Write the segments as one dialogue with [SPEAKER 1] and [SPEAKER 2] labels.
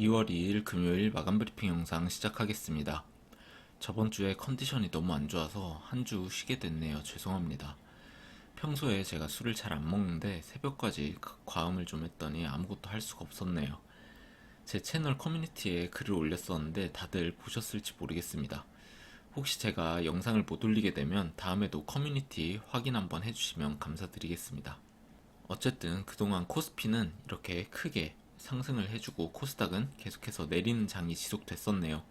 [SPEAKER 1] 2월 2일 금요일 마감 브리핑 영상 시작하겠습니다. 저번 주에 컨디션이 너무 안 좋아서 한 주 쉬게 됐네요. 죄송합니다. 평소에 제가 술을 잘 안 먹는데 새벽까지 과음을 좀 했더니 아무것도 할 수가 없었네요. 제 채널 커뮤니티에 글을 올렸었는데 다들 보셨을지 모르겠습니다. 혹시 제가 영상을 못 올리게 되면 다음에도 커뮤니티 확인 한번 해주시면 감사드리겠습니다. 어쨌든 그동안 코스피는 이렇게 크게 상승을 해주고 코스닥은 계속해서 내리는 장이 지속됐었네요.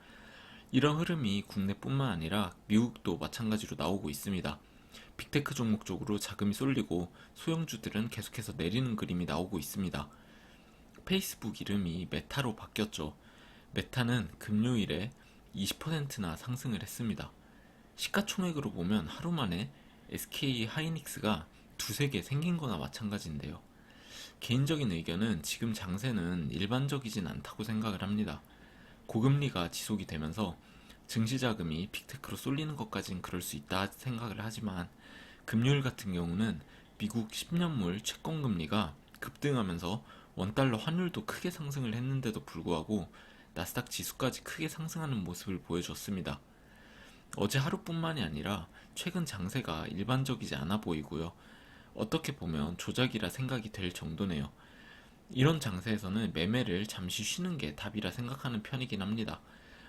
[SPEAKER 1] 이런 흐름이 국내뿐만 아니라 미국도 마찬가지로 나오고 있습니다. 빅테크 종목 쪽으로 자금이 쏠리고 소형주들은 계속해서 내리는 그림이 나오고 있습니다. 페이스북 이름이 메타로 바뀌었죠. 메타는 금요일에 20%나 상승을 했습니다. 시가총액으로 보면 하루 만에 SK 하이닉스가 두세 개 생긴 거나 마찬가지인데요. 개인적인 의견은 지금 장세는 일반적이진 않다고 생각을 합니다. 고금리가 지속이 되면서 증시자금이 빅테크로 쏠리는 것까진 그럴 수 있다 생각을 하지만 금요일 같은 경우는 미국 10년물 채권금리가 급등하면서 원달러 환율도 크게 상승을 했는데도 불구하고 나스닥 지수까지 크게 상승하는 모습을 보여줬습니다. 어제 하루뿐만이 아니라 최근 장세가 일반적이지 않아 보이고요. 어떻게 보면 조작이라 생각이 될 정도네요. 이런 장세에서는 매매를 잠시 쉬는 게 답이라 생각하는 편이긴 합니다.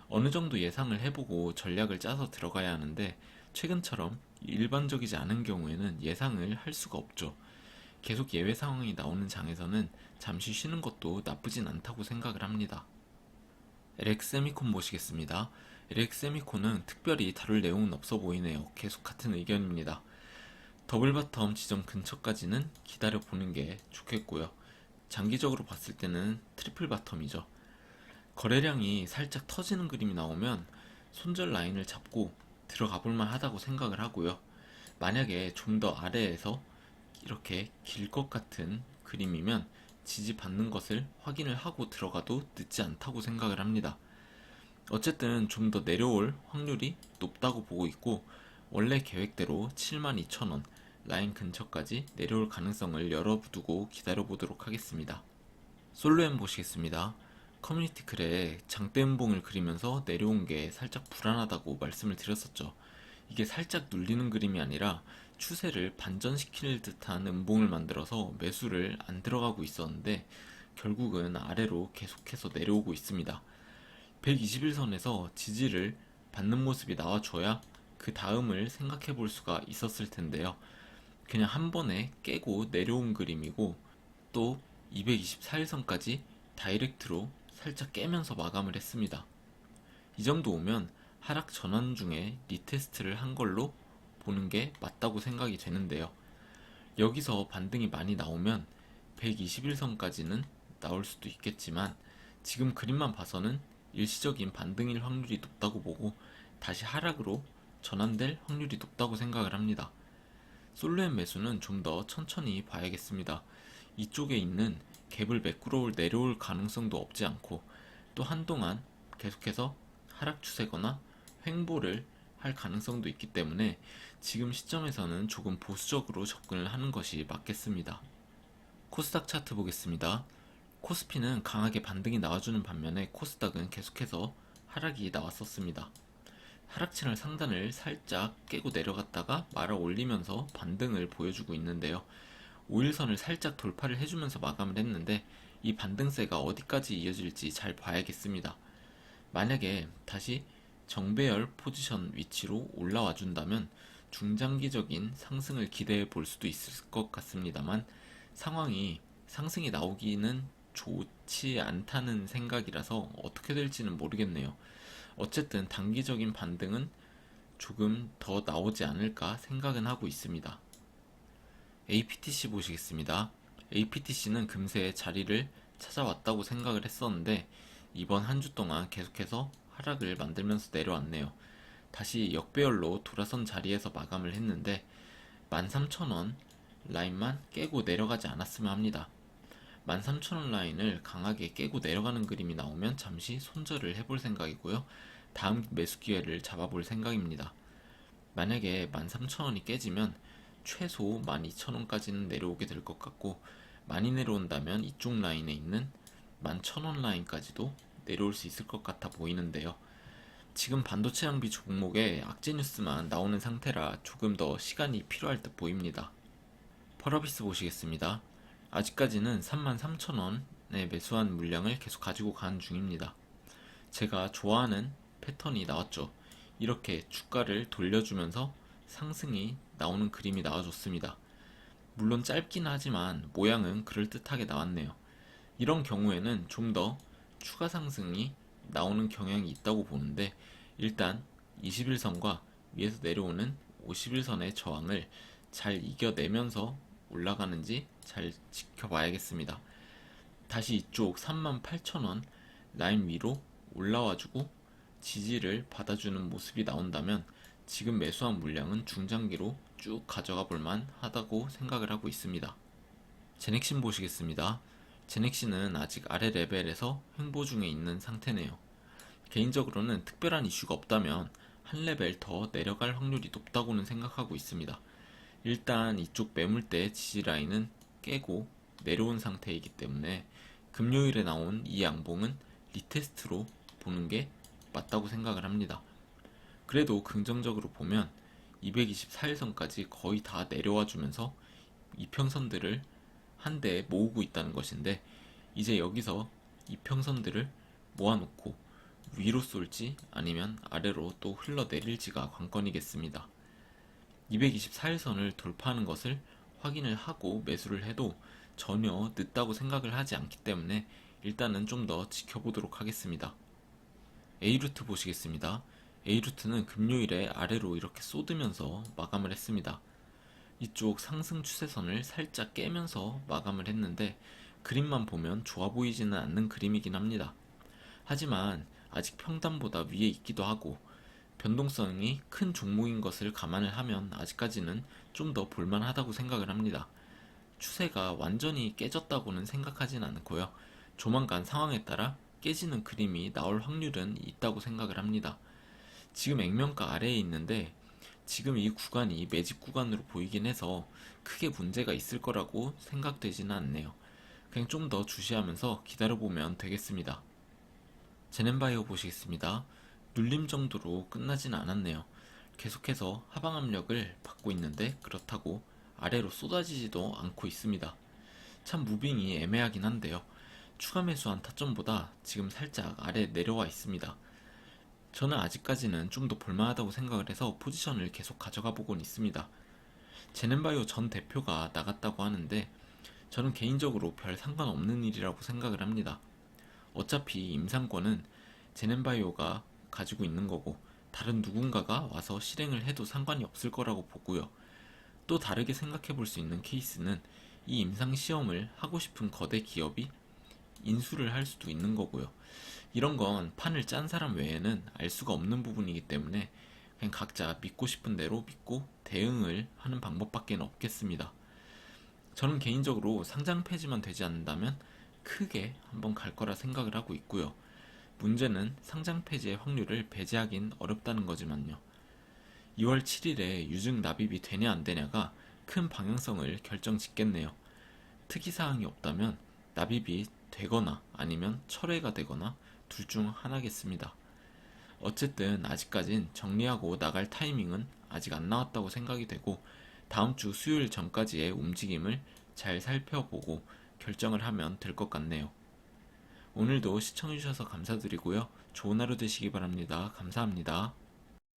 [SPEAKER 1] 어느 정도 예상을 해보고 전략을 짜서 들어가야 하는데 최근처럼 일반적이지 않은 경우에는 예상을 할 수가 없죠. 계속 예외 상황이 나오는 장에서는 잠시 쉬는 것도 나쁘진 않다고 생각을 합니다. LX세미콘 보시겠습니다. LX세미콘은 특별히 다룰 내용은 없어 보이네요. 계속 같은 의견입니다. 더블 바텀 지점 근처까지는 기다려보는 게 좋겠고요. 장기적으로 봤을 때는 트리플 바텀이죠. 거래량이 살짝 터지는 그림이 나오면 손절 라인을 잡고 들어가 볼만 하다고 생각을 하고요. 만약에 좀 더 아래에서 이렇게 길 것 같은 그림이면 지지받는 것을 확인을 하고 들어가도 늦지 않다고 생각을 합니다. 어쨌든 좀 더 내려올 확률이 높다고 보고 있고 원래 계획대로 72,000원 라인 근처까지 내려올 가능성을 열어두고 기다려보도록 하겠습니다. 솔로엠 보시겠습니다. 커뮤니티 글에 장대음봉을 그리면서 내려온 게 살짝 불안하다고 말씀을 드렸었죠. 이게 살짝 눌리는 그림이 아니라 추세를 반전시킬 듯한 음봉을 만들어서 매수를 안 들어가고 있었는데 결국은 아래로 계속해서 내려오고 있습니다. 121선에서 지지를 받는 모습이 나와줘야 그 다음을 생각해 볼 수가 있었을 텐데요. 그냥 한 번에 깨고 내려온 그림이고 또 224일선까지 다이렉트로 살짝 깨면서 마감을 했습니다. 이 정도 오면 하락 전환 중에 리테스트를 한 걸로 보는 게 맞다고 생각이 되는데요. 여기서 반등이 많이 나오면 121선까지는 나올 수도 있겠지만 지금 그림만 봐서는 일시적인 반등일 확률이 높다고 보고 다시 하락으로 전환될 확률이 높다고 생각을 합니다. 솔로엠 매수는 좀 더 천천히 봐야겠습니다. 이쪽에 있는 갭을 매꾸러 내려올 가능성도 없지 않고 또 한동안 계속해서 하락 추세거나 횡보를 할 가능성도 있기 때문에 지금 시점에서는 조금 보수적으로 접근을 하는 것이 맞겠습니다. 코스닥 차트 보겠습니다. 코스피는 강하게 반등이 나와주는 반면에 코스닥은 계속해서 하락이 나왔었습니다. 하락 채널 상단을 살짝 깨고 내려갔다가 말아 올리면서 반등을 보여주고 있는데요. 5일선을 살짝 돌파를 해주면서 마감을 했는데 이 반등세가 어디까지 이어질지 잘 봐야겠습니다. 만약에 다시 정배열 포지션 위치로 올라와 준다면 중장기적인 상승을 기대해 볼 수도 있을 것 같습니다만 상황이 상승이 나오기는 좋지 않다는 생각이라서 어떻게 될지는 모르겠네요. 어쨌든 단기적인 반등은 조금 더 나오지 않을까 생각은 하고 있습니다. APTC 보시겠습니다. APTC는 금세 자리를 찾아왔다고 생각을 했었는데 이번 한 주 동안 계속해서 하락을 만들면서 내려왔네요. 다시 역배열로 돌아선 자리에서 마감을 했는데 13,000원 라인만 깨고 내려가지 않았으면 합니다. 13,000원 라인을 강하게 깨고 내려가는 그림이 나오면 잠시 손절을 해볼 생각이고요. 다음 매수 기회를 잡아볼 생각입니다. 만약에 13,000원이 깨지면 최소 12,000원까지는 내려오게 될 것 같고 많이 내려온다면 이쪽 라인에 있는 11,000원 라인까지도 내려올 수 있을 것 같아 보이는데요. 지금 반도체 장비 종목에 악재 뉴스만 나오는 상태라 조금 더 시간이 필요할 듯 보입니다. 펄어비스 보시겠습니다. 아직까지는 33,000원에 매수한 물량을 계속 가지고 가는 중입니다. 제가 좋아하는 패턴이 나왔죠. 이렇게 주가를 돌려주면서 상승이 나오는 그림이 나와줬습니다. 물론 짧긴 하지만 모양은 그럴듯하게 나왔네요. 이런 경우에는 좀 더 추가 상승이 나오는 경향이 있다고 보는데, 일단 21선과 위에서 내려오는 51선의 저항을 잘 이겨내면서 올라가는지 잘 지켜봐야겠습니다. 다시 이쪽 38,000원 라인 위로 올라와주고 지지를 받아주는 모습이 나온다면 지금 매수한 물량은 중장기로 쭉 가져가 볼만 하다고 생각을 하고 있습니다. 제넥신 보시겠습니다. 제넥신은 아직 아래 레벨에서 횡보 중에 있는 상태네요. 개인적으로는 특별한 이슈가 없다면 한 레벨 더 내려갈 확률이 높다고는 생각하고 있습니다. 일단 이쪽 매물대 지지 라인은 깨고 내려온 상태이기 때문에 금요일에 나온 이 양봉은 리테스트로 보는 게 맞다고 생각을 합니다. 그래도 긍정적으로 보면 224일선까지 거의 다 내려와 주면서 이평선들을 한데 모으고 있다는 것인데, 이제 여기서 이평선들을 모아놓고 위로 쏠지 아니면 아래로 또 흘러내릴지가 관건이겠습니다. 224일선을 돌파하는 것을 확인을 하고 매수를 해도 전혀 늦다고 생각을 하지 않기 때문에 일단은 좀 더 지켜보도록 하겠습니다. A루트 보시겠습니다. A루트는 금요일에 아래로 이렇게 쏟으면서 마감을 했습니다. 이쪽 상승 추세선을 살짝 깨면서 마감을 했는데 그림만 보면 좋아 보이지는 않는 그림이긴 합니다. 하지만 아직 평단보다 위에 있기도 하고 변동성이 큰 종목인 것을 감안을 하면 아직까지는 좀 더 볼만하다고 생각을 합니다. 추세가 완전히 깨졌다고는 생각하진 않고요. 조만간 상황에 따라 깨지는 그림이 나올 확률은 있다고 생각을 합니다. 지금 액면가 아래에 있는데 지금 이 구간이 매집 구간으로 보이긴 해서 크게 문제가 있을 거라고 생각되지는 않네요. 그냥 좀 더 주시하면서 기다려보면 되겠습니다. 제넨바이오 보시겠습니다. 눌림 정도로 끝나진 않았네요. 계속해서 하방 압력을 받고 있는데 그렇다고 아래로 쏟아지지도 않고 있습니다. 참 무빙이 애매하긴 한데요. 추가 매수한 타점보다 지금 살짝 아래 내려와 있습니다. 저는 아직까지는 좀 더 볼만하다고 생각을 해서 포지션을 계속 가져가 보곤 있습니다. 제넨바이오 전 대표가 나갔다고 하는데 저는 개인적으로 별 상관없는 일이라고 생각을 합니다. 어차피 임상권은 제넨바이오가 가지고 있는 거고 다른 누군가가 와서 실행을 해도 상관이 없을 거라고 보고요. 또 다르게 생각해 볼 수 있는 케이스는 이 임상 시험을 하고 싶은 거대 기업이 인수를 할 수도 있는 거고요. 이런 건 판을 짠 사람 외에는 알 수가 없는 부분이기 때문에 그냥 각자 믿고 싶은 대로 믿고 대응을 하는 방법밖에 없겠습니다. 저는 개인적으로 상장 폐지만 되지 않는다면 크게 한번 갈 거라 생각을 하고 있고요. 문제는 상장 폐지의 확률을 배제하긴 어렵다는 거지만요. 2월 7일에 유증 납입이 되냐 안 되냐가 큰 방향성을 결정짓겠네요. 특이사항이 없다면 납입이 되거나 아니면 철회가 되거나 둘 중 하나겠습니다. 어쨌든 아직까진 정리하고 나갈 타이밍은 아직 안 나왔다고 생각이 되고 다음 주 수요일 전까지의 움직임을 잘 살펴보고 결정을 하면 될 것 같네요. 오늘도 시청해주셔서 감사드리고요. 좋은 하루 되시기 바랍니다. 감사합니다.